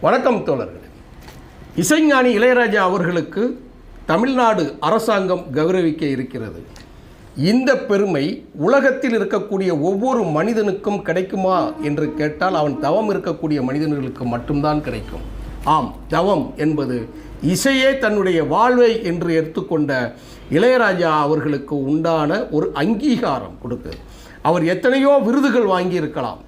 வணக்கம் தோழர்களே. இசைஞானி இளையராஜா அவர்களுக்கு தமிழ்நாடு அரசாங்கம் கௌரவிக்க இருக்கிறது. இந்த பெருமை உலகத்தில் இருக்கக்கூடிய ஒவ்வொரு மனிதனுக்கும் கிடைக்குமா என்று கேட்டால் அவன் தவம் இருக்கக்கூடிய மனிதர்களுக்கு மட்டும்தான் கிடைக்கும். ஆம், தவம் என்பது இசையே தன்னுடைய வாழ்வை என்று எடுத்துக்கொண்ட இளையராஜா அவர்களுக்கு உண்டான ஒரு அங்கீகாரம் கொடுக்குது. அவர் எத்தனையோ விருதுகள் வாங்கியிருக்கலாம்.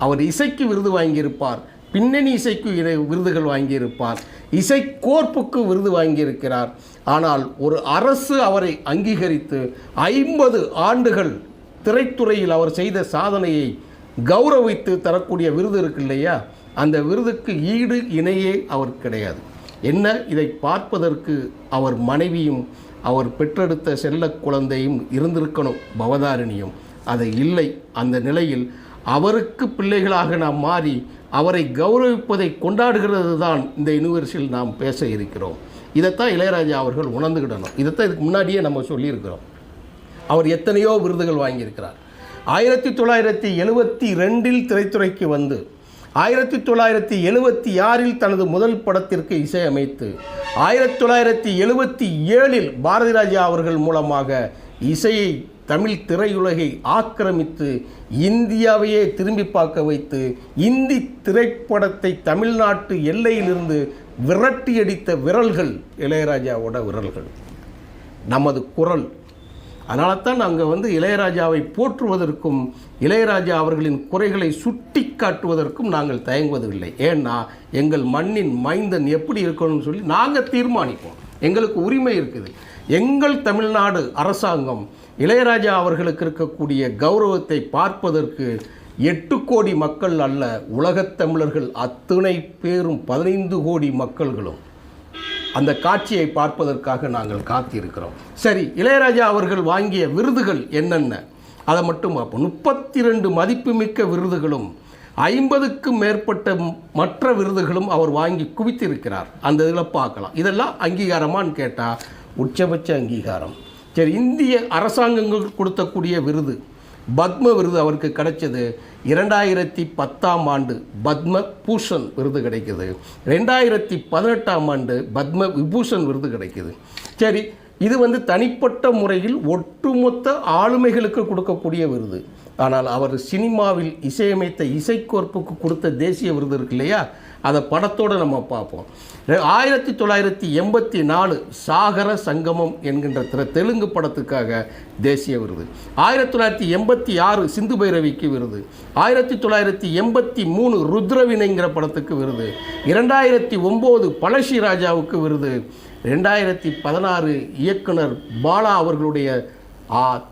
அவர் இசைக்கு விருது வாங்கியிருப்பார், பின்னணி இசைக்கு விருதுகள் வாங்கியிருப்பார், இசை கோர்ப்புக்கு விருது வாங்கியிருக்கிறார். ஆனால் ஒரு அரசு அவரை அங்கீகரித்து 50 ஆண்டுகள் திரைத்துறையில் அவர் செய்த சாதனையை கௌரவித்து தரக்கூடிய விருது இருக்கு இல்லையா, அந்த விருதுக்கு ஈடு இணையே அவர் கிடையாது. என்ன, இதை பார்ப்பதற்கு அவர் மனைவியும் அவர் பெற்றெடுத்த செல்ல குழந்தையும் இருந்திருக்கணும், பவதாரிணியும். அது இல்லை. அந்த நிலையில் அவருக்கு பிள்ளைகளாக நாம் மாறி அவரை கௌரவிப்பதை கொண்டாடுகிறது தான் இந்த யூனிவர்சிட்டியில் நாம் பேச இருக்கிறோம். இதைத்தான் இளையராஜா அவர்கள் உணர்ந்துக்கிடணும். இதைத்தான் இதுக்கு முன்னாடியே நம்ம சொல்லியிருக்கிறோம். அவர் எத்தனையோ விருதுகள் வாங்கியிருக்கிறார். 1972 திரைத்துறைக்கு வந்து 1976 தனது முதல் படத்திற்கு இசையமைத்து 1977 பாரதி ராஜா அவர்கள் மூலமாக இசையை தமிழ் திரையுலகை ஆக்கிரமித்து இந்தியாவையே திரும்பி பார்க்க வைத்து இந்தி திரைப்படத்தை தமிழ்நாட்டு எல்லையிலிருந்து விரட்டியடித்த விரல்கள் இளையராஜாவோட விரல்கள், நமது குரல். அதனால தான் நாங்கள் இளையராஜாவை போற்றுவதற்கும் இளையராஜா அவர்களின் குறைகளை சுட்டி காட்டுவதற்கும் நாங்கள் தயங்குவதில்லை. ஏன்னா எங்கள் மண்ணின் மைந்தன் எப்படி இருக்கணும்னு சொல்லி நாங்கள் தீர்மானிப்போம். எங்களுக்கு உரிமை இருக்குது. எங்கள் தமிழ்நாடு அரசாங்கம் இளையராஜா அவர்களுக்கு இருக்கக்கூடிய கௌரவத்தை பார்ப்பதற்கு 8 கோடி மக்கள் அல்ல, உலகத் தமிழர்கள் அத்தனை பேரும் 15 கோடி மக்கள்களும் அந்த காட்சியை பார்ப்பதற்காக நாங்கள் காத்திருக்கிறோம். சரி, இளையராஜா அவர்கள் வாங்கிய விருதுகள் என்னென்ன அதை மட்டும் பார்ப்போம். 32 மதிப்புமிக்க விருதுகளும் 50க்கும் மேற்பட்ட மற்ற விருதுகளும் அவர் வாங்கி குவித்திருக்கிறார். அந்த இதில் பார்க்கலாம். இதெல்லாம் அங்கீகாரமான்னு கேட்டால் உச்சபட்ச அங்கீகாரம். சரி, இந்திய அரசாங்கங்கள் கொடுத்தக்கூடிய விருது, பத்ம விருது அவருக்கு கிடைச்சது 2010ஆம் ஆண்டு பத்ம பூஷன் விருது கிடைக்குது. 2018ஆம் ஆண்டு பத்ம விபூஷன் விருது கிடைக்குது. சரி, இது தனிப்பட்ட முறையில் ஒட்டுமொத்த ஆளுமைகளுக்கு கொடுக்கக்கூடிய விருது. ஆனால் அவர் சினிமாவில் இசையமைத்த இசைக்கோர்ப்புக்கு கொடுத்த தேசிய விருது இருக்கு இல்லையா, அதை படத்தோடு நம்ம பார்ப்போம். 1984 சாகர சங்கமம் என்கின்ற தெலுங்கு படத்துக்காக தேசிய விருது. 1986 சிந்து பைரவிக்கு விருது. 1983 ருத்ரவினைங்கிற படத்துக்கு விருது. 2009 பழஷி ராஜாவுக்கு விருது. 2016 இயக்குனர் பாலா அவர்களுடைய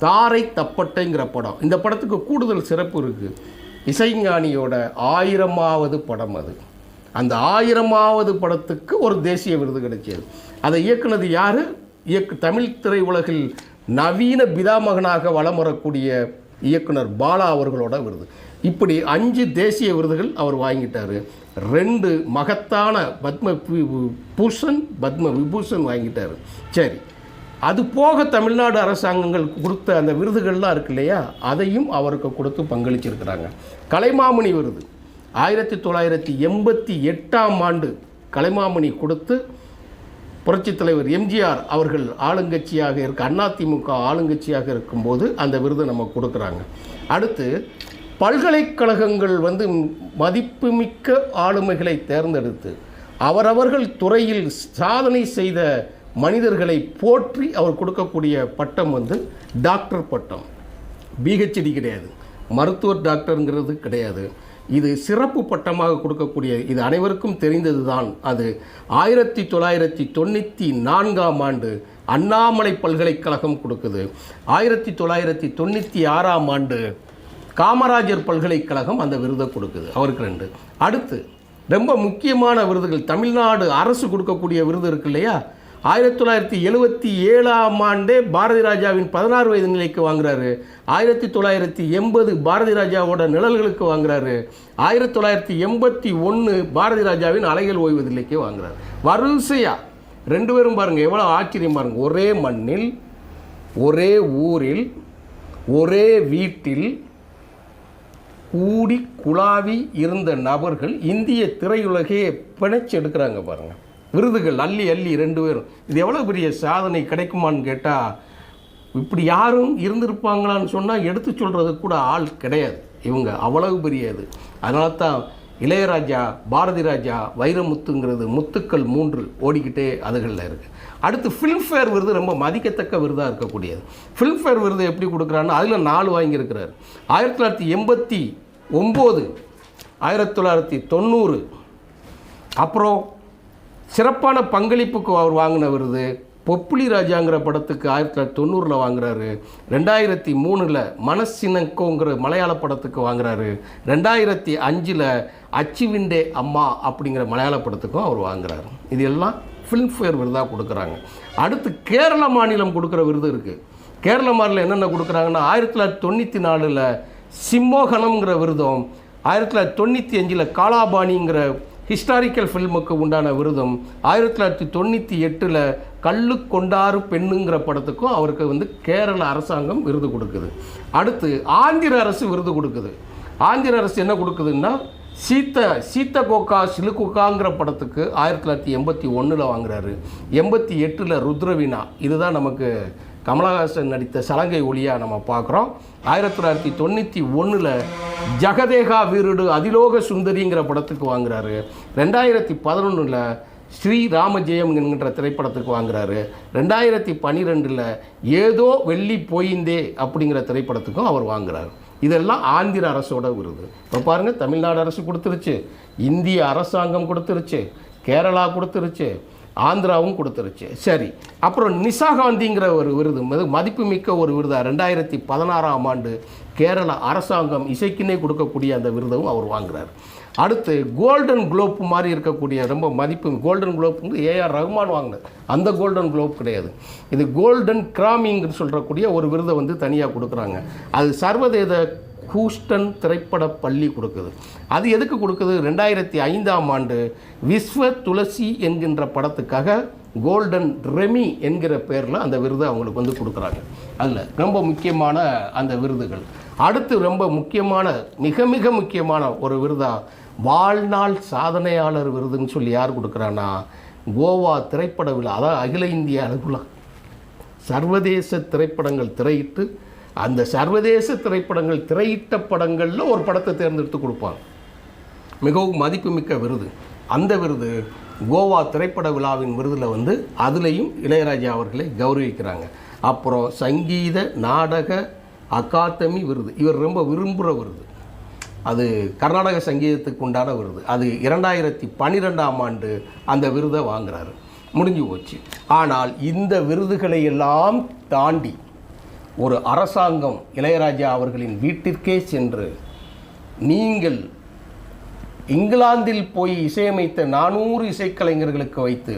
தாரை தப்பட்டைங்கிற படம். இந்த படத்துக்கு கூடுதல் சிறப்பு இருக்குது. இசைஞானியோட 1000வது படம் அது. அந்த 1000வது படத்துக்கு ஒரு தேசிய விருது கிடைச்சது. அதை இயக்குனது யார்? தமிழ் திரையுலகில் நவீன பிதாமகனாக வலம் வரக்கூடிய இயக்குனர் பாலா அவர்களோட விருது. இப்படி 5 தேசிய விருதுகள் அவர் வாங்கிட்டார். 2 மகத்தான பத்ம பூஷன் பத்ம விபூஷன் வாங்கிட்டார். சரி, அது போக தமிழ்நாடு அரசாங்கங்கள் கொடுத்த அந்த விருதுகள்லாம் இருக்கு இல்லையா, அதையும் அவருக்கு கொடுத்து பங்களிச்சிருக்கிறாங்க. கலைமாமணி விருது 1988ஆம் ஆண்டு கலைமாமணி கொடுத்து புரட்சித் தலைவர் எம்ஜிஆர் அவர்கள் ஆளுங்கட்சியாக அதிமுக ஆளுங்கட்சியாக இருக்கும்போது அந்த விருதை நம்ம கொடுக்குறாங்க. அடுத்து பல்கலைக்கழகங்கள் மதிப்புமிக்க ஆளுமைகளை தேர்ந்தெடுத்து அவரவர்கள் துறையில் சாதனை செய்த மனிதர்களை போற்றி அவர் கொடுக்கக்கூடிய பட்டம் டாக்டர் பட்டம். பிஹெச்டி கிடையாது, மருத்துவர் டாக்டருங்கிறது கிடையாது. இது சிறப்பு பட்டமாக கொடுக்கக்கூடிய, இது அனைவருக்கும் தெரிந்தது தான். அது 1994ஆம் ஆண்டு அண்ணாமலை பல்கலைக்கழகம் கொடுக்குது. 1996ஆம் ஆண்டு காமராஜர் பல்கலைக்கழகம் அந்த விருதை கொடுக்குது. அவருக்கு 2. அடுத்து ரொம்ப முக்கியமான விருதுகள் தமிழ்நாடு அரசு கொடுக்கக்கூடிய விருது இருக்கு இல்லையா, 1977ஆம் ஆண்டே பாரதி ராஜாவின் 16 வயது நிலைக்கு வாங்குறாரு. 1980 பாரதி ராஜாவோட நிழல்களுக்கு வாங்குறாரு. 1981 பாரதி ராஜாவின் அலைகள் ஓய்வு நிலைக்கு வாங்குறாரு. வரிசையா 2 பேரும் பாருங்கள், எவ்வளோ ஆச்சரியம் பாருங்கள். ஒரே மண்ணில், ஒரே ஊரில், ஒரே வீட்டில் கூடி குழாவி இருந்த நபர்கள் இந்திய திரையுலகே பிணைச்சு எடுக்கிறாங்க பாருங்கள். விருதுகள் அள்ளி அள்ளி 2 பேரும். இது எவ்வளோ பெரிய சாதனை கிடைக்குமான்னு கேட்டால், இப்படி யாரும் இருந்திருப்பாங்களான்னு சொன்னால் எடுத்து சொல்கிறது கூட ஆள் கிடையாது. இவங்க அவ்வளவு பெரிய இது. அதனால தான் இளையராஜா, பாரதி ராஜா, வைரமுத்துங்கிறது முத்துக்கள் 3 ஓடிக்கிட்டே அதுகளில் இருக்குது. அடுத்து ஃபிலிம்ஃபேர் விருது ரொம்ப மதிக்கத்தக்க விருதாக இருக்கக்கூடியது. ஃபிலிம்ஃபேர் விருது எப்படி கொடுக்குறான்னு அதில் 4 வாங்கியிருக்கிறார். 1989, 1990, அப்புறம் சிறப்பான பங்களிப்புக்கு அவர் வாங்கின விருது பொப்புளி ராஜாங்கிற படத்துக்கு 1990 வாங்குறாரு. 2003 மனசினங்கோங்கிற மலையாள படத்துக்கு வாங்குறாரு. 2005 அச்சுவிண்டே அம்மா அப்படிங்கிற மலையாள படத்துக்கும் அவர் வாங்குறாரு. இது எல்லாம் ஃபிலிம்ஃபேர் விருதாக கொடுக்குறாங்க. அடுத்து கேரள மாநிலம் கொடுக்குற விருது இருக்குது. கேரள மாநிலம் என்னென்ன கொடுக்குறாங்கன்னா 1994 சிம்மோகனம்ங்கிற விருதும், 1995 காலாபாணிங்கிற ஹிஸ்டாரிக்கல் ஃபில்முக்கு உண்டான விருதும், 1998 கள்ளு கொண்டாறு பெண்ணுங்கிற படத்துக்கும் அவருக்கு கேரள அரசாங்கம் விருது கொடுக்குது. அடுத்து ஆந்திர அரசு விருது கொடுக்குது. ஆந்திர அரசு என்ன கொடுக்குதுன்னா சீத்த கோக்கா சிலுகுக்காங்கிற படத்துக்கு 1981 வாங்குறாரு. 88 ருத்ரவீணா, இதுதான் நமக்கு கமலஹாசன் நடித்த சலங்கை ஒளியாக நம்ம பார்க்குறோம். 1991 ஜகதேகா வீருடு அதிலோக சுந்தரிங்கிற படத்துக்கு வாங்குறாரு. 2011 ஸ்ரீராமஜெயம் என்கின்ற திரைப்படத்துக்கு வாங்குறாரு. 2012 ஏதோ வெள்ளி போயிந்தே அப்படிங்கிற திரைப்படத்துக்கும் அவர் வாங்குறாரு. இதெல்லாம் ஆந்திர அரசோட விருது. இப்போ பாருங்கள், தமிழ்நாடு அரசு கொடுத்துருச்சு, இந்திய அரசாங்கம் கொடுத்துருச்சு, கேரளா கொடுத்துருச்சு, ஆந்திராவும் கொடுத்துருச்சு. சரி, அப்புறம் நிஷா காந்திங்கிற ஒரு விருது, மதிப்புமிக்க ஒரு விருதா 2016 கேரள அரசாங்கம் இசைக்குன்னே கொடுக்கக்கூடிய அந்த விருதும் அவர் வாங்குறார். அடுத்து கோல்டன் குளோப் மாதிரி இருக்கக்கூடிய ரொம்ப மதிப்பு, கோல்டன் குளோப் ஏஆர் ரஹ்மான் வாங்கினது, அந்த கோல்டன் குளோப் கிடையாது. இது கோல்டன் கிராமிங்னு சொல்கிறக்கூடிய ஒரு விருதை தனியாக கொடுக்குறாங்க. அது சர்வதேச ஹூஸ்டன் திரைப்பட பள்ளி கொடுக்குது. அது எதுக்கு கொடுக்குது? 2005 விஸ்வ துளசி என்கின்ற படத்துக்காக கோல்டன் ரெமி என்கிற பேரில் அந்த விருதை அவங்களுக்கு கொடுக்குறாங்க. அதில் ரொம்ப முக்கியமான அந்த விருதுகள். அடுத்து ரொம்ப முக்கியமான, மிக மிக முக்கியமான ஒரு விருதா வாழ்நாள் சாதனையாளர் விருதுன்னு சொல்லி யார் கொடுக்குறான்னா கோவா திரைப்பட விழா. அதாவது அகில இந்திய அளவில் சர்வதேச திரைப்படங்கள் திரையிட்டு, அந்த சர்வதேச திரைப்படங்கள் திரையிட்ட படங்களில் ஒரு படத்தை தேர்ந்தெடுத்து கொடுப்பாங்க. மிகவும் மதிப்புமிக்க விருது. அந்த விருது கோவா திரைப்பட விழாவின் விருதில் அதுலேயும் இளையராஜா அவர்களை கௌரவிக்கிறாங்க. அப்புறம் சங்கீத நாடக அகாதமி விருது, இவர் ரொம்ப விரும்புகிற விருது. அது கர்நாடக சங்கீதத்துக்கு உண்டான விருது. அது 2012 அந்த விருதை வாங்குறாரு. முடிஞ்சு போச்சு. ஆனால் இந்த விருதுகளை எல்லாம் தாண்டி ஒரு அரசாங்கம் இளையராஜா அவர்களின் வீட்டிற்கே சென்று, நீங்கள் இங்கிலாந்தில் போய் இசையமைத்த 400 இசைக்கலைஞர்களுக்கு வைத்து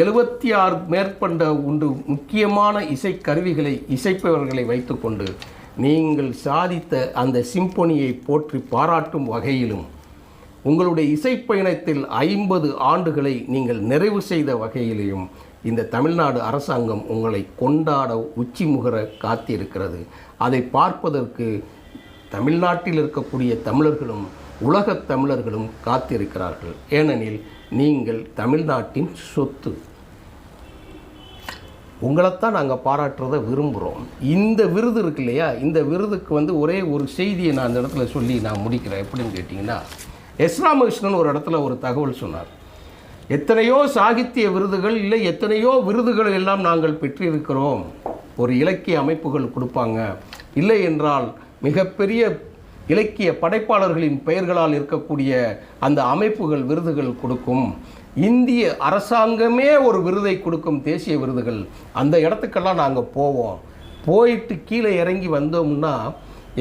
76 மேற்பட்ட முக்கியமான இசைக்கருவிகளை இசைப்பவர்களை வைத்துக்கொண்டு நீங்கள் சாதித்த அந்த சிம்பொனியை போற்றி பாராட்டும் வகையிலும், உங்களுடைய இசைப்பயணத்தில் 50 ஆண்டுகளை நீங்கள் நிறைவு செய்த வகையிலையும் இந்த தமிழ்நாடு அரசாங்கம் உங்களை கொண்டாட உச்சி முகர காத்திருக்கிறது. அதை பார்ப்பதற்கு தமிழ்நாட்டில் இருக்கக்கூடிய தமிழர்களும் உலகத் தமிழர்களும் காத்திருக்கிறார்கள். ஏனெனில் நீங்கள் தமிழ்நாட்டின் சொத்து. உங்களைத்தான் நாங்கள் பாராட்டுறதை விரும்புகிறோம். இந்த விருது இருக்கு இல்லையா, இந்த விருதுக்கு ஒரே ஒரு செய்தியை நான் அந்த இடத்துல சொல்லி நான் முடிக்கிறேன். எப்படின்னு கேட்டிங்கன்னா, எஸ் ராமகிருஷ்ணன் ஒரு இடத்துல ஒரு தகவல் சொன்னார். எத்தனையோ சாகித்ய விருதுகள் இல்லை, எத்தனையோ விருதுகள் எல்லாம் நாங்கள் பெற்றிருக்கிறோம். ஒரு இலக்கிய அமைப்புகள் கொடுப்பாங்க, இல்லை என்றால் மிகப்பெரிய இலக்கிய படைப்பாளர்களின் பெயர்களால் இருக்கக்கூடிய அந்த அமைப்புகள் விருதுகள் கொடுக்கும். இந்திய அரசாங்கமே ஒரு விருதை கொடுக்கும், தேசிய விருதுகள். அந்த இடத்துக்கெல்லாம் நாங்கள் போவோம். போயிட்டு கீழே இறங்கி வந்தோம்னா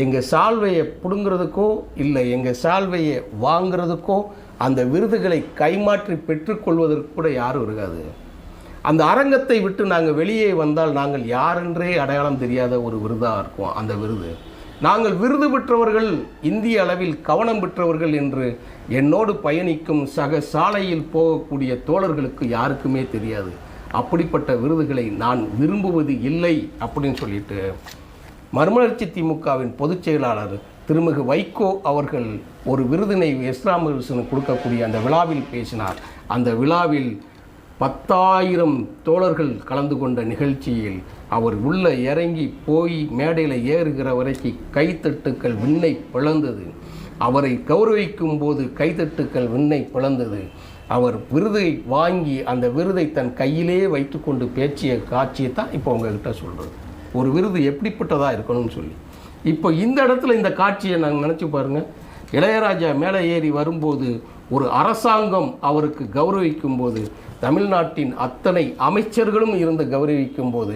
எங்கள் சால்வையை பிடுங்கிறதுக்கோ இல்லை எங்கள் சால்வையை வாங்கிறதுக்கோ அந்த விருதுகளை கைமாற்றி பெற்றுக்கொள்வதற்கு கூட யாரும் இருக்காது. அந்த அரங்கத்தை விட்டு நாங்கள் வெளியே வந்தால் நாங்கள் யாரென்றே அடையாளம் தெரியாத ஒரு விருதாக இருக்கும் அந்த விருது. நாங்கள் விருது பெற்றவர்கள், இந்திய அளவில் கவனம் பெற்றவர்கள் என்று என்னோடு பயணிக்கும் சக சாலையில் போகக்கூடிய தோழர்களுக்கு யாருக்குமே தெரியாது. அப்படிப்பட்ட விருதுகளை நான் விரும்புவது இல்லை அப்படின்னு சொல்லிட்டு மறுமலர்ச்சி திமுகவின் பொதுச் செயலாளர் திருமிகு வைகோ அவர்கள் ஒரு விருதினை எஸ் ராமகிருஷ்ணன் கொடுக்கக்கூடிய அந்த விழாவில் பேசினார். அந்த விழாவில் 10,000 தோழர்கள் கலந்து கொண்ட நிகழ்ச்சியில் அவர் உள்ள இறங்கி போய் மேடையில் ஏறுகிற வரைக்கும் கைத்தட்டுக்கள் விண்ணை பிளந்தது. அவரை கௌரவிக்கும் போது கைத்தட்டுக்கள் விண்ணை பிளந்தது. அவர் விருதை வாங்கி அந்த விருதை தன் கையிலே வைத்து கொண்டு பேச்சிய காட்சியை தான் இப்போ உங்ககிட்ட சொல்கிறது. ஒரு விருது எப்படிப்பட்டதாக இருக்கணும்னு சொல்லி இப்போ இந்த இடத்துல இந்த காட்சியை நாங்கள் நினச்சி பாருங்கள். இளையராஜா மேலே ஏறி வரும்போது ஒரு அரசாங்கம் அவருக்கு கௌரவிக்கும் போது, தமிழ்நாட்டின் அத்தனை அமைச்சர்களும் இருந்து கௌரவிக்கும் போது,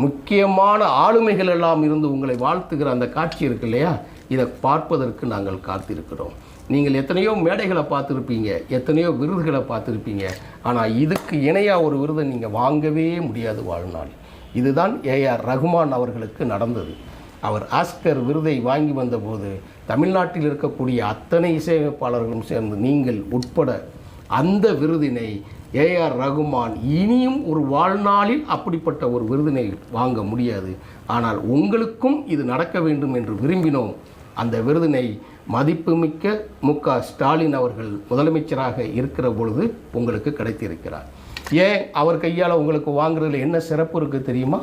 முக்கியமான ஆளுமைகள் எல்லாம் இருந்து உங்களை வாழ்த்துகிற அந்த காட்சி இருக்கு இல்லையா, இதை பார்ப்பதற்கு நாங்கள் காத்திருக்கிறோம். நீங்கள் எத்தனையோ மேடைகளை பார்த்துருப்பீங்க, எத்தனையோ விருதுகளை பார்த்துருப்பீங்க. ஆனால் இதுக்கு இணையாக ஒரு விருதை நீங்கள் வாங்கவே முடியாது வாழ்நாள். இதுதான் ஏஆர் ரகுமான் அவர்களுக்கு நடந்தது. அவர் ஆஸ்கர் விருதை வாங்கி வந்தபோது தமிழ்நாட்டில் இருக்கக்கூடிய அத்தனை இசையமைப்பாளர்களும் சேர்ந்து நீங்கள் உட்பட அந்த விருதினை ஏஆர் ரகுமான் இனியும் ஒரு வாழ்நாளில் அப்படிப்பட்ட ஒரு விருதினை வாங்க முடியாது. ஆனால் உங்களுக்கும் இது நடக்க வேண்டும் என்று விரும்பினோம். அந்த விருதினை மதிப்புமிக்க மு.க. ஸ்டாலின் அவர்கள் முதலமைச்சராக இருக்கிற பொழுது உங்களுக்கு கிடைத்திருக்கிறார். ஏன் அவர் கையால் உங்களுக்கு வாங்குறதுல என்ன சிறப்பு இருக்குது தெரியுமா?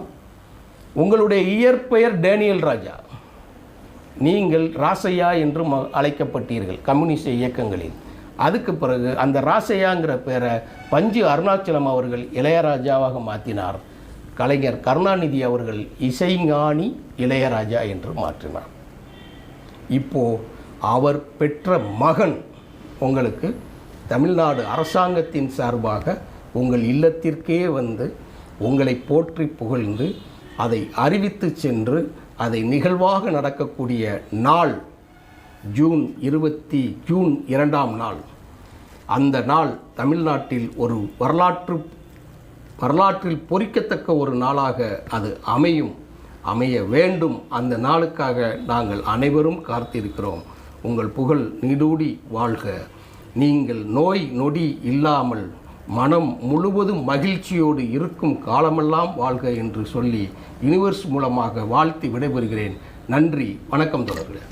உங்களுடைய இயற்பெயர் டேனியல் ராஜா, நீங்கள் ராசையா என்று அழைக்கப்பட்டீர்கள் கம்யூனிஸ்ட் இயக்கங்களில். அதுக்கு பிறகு அந்த ராசையாங்கிற பேரை பஞ்சு அருணாச்சலம் அவர்கள் இளையராஜாவாக மாற்றினார். கலைஞர் கருணாநிதி அவர்கள் இசைஞானி இளையராஜா என்று மாற்றினார். இப்போது அவர் பெற்ற மகன் உங்களுக்கு தமிழ்நாடு அரசாங்கத்தின் சார்பாக உங்கள் இல்லத்திற்கே வந்து உங்களை போற்றி புகழ்ந்து அதை அறிவித்து சென்று அதை நிகழ்வாக நடக்கக்கூடிய நாள் ஜூன் 2ஆம் நாள். அந்த நாள் தமிழ்நாட்டில் ஒரு வரலாற்றில் பொறிக்கத்தக்க ஒரு நாளாக அது அமைய வேண்டும். அந்த நாளுக்காக நாங்கள் அனைவரும் காத்திருக்கிறோம். உங்கள் புகழ் நீடூடி வாழ்க. நீங்கள் நோய் நொடி இல்லாமல் மனம் முழுவதும் மகிழ்ச்சியோடு இருக்கும் காலமெல்லாம் வாழ்க என்று சொல்லி யூனிவர்ஸ் மூலமாக வாழ்த்தி விடைபெறுகிறேன். நன்றி, வணக்கம் தொடர்களே.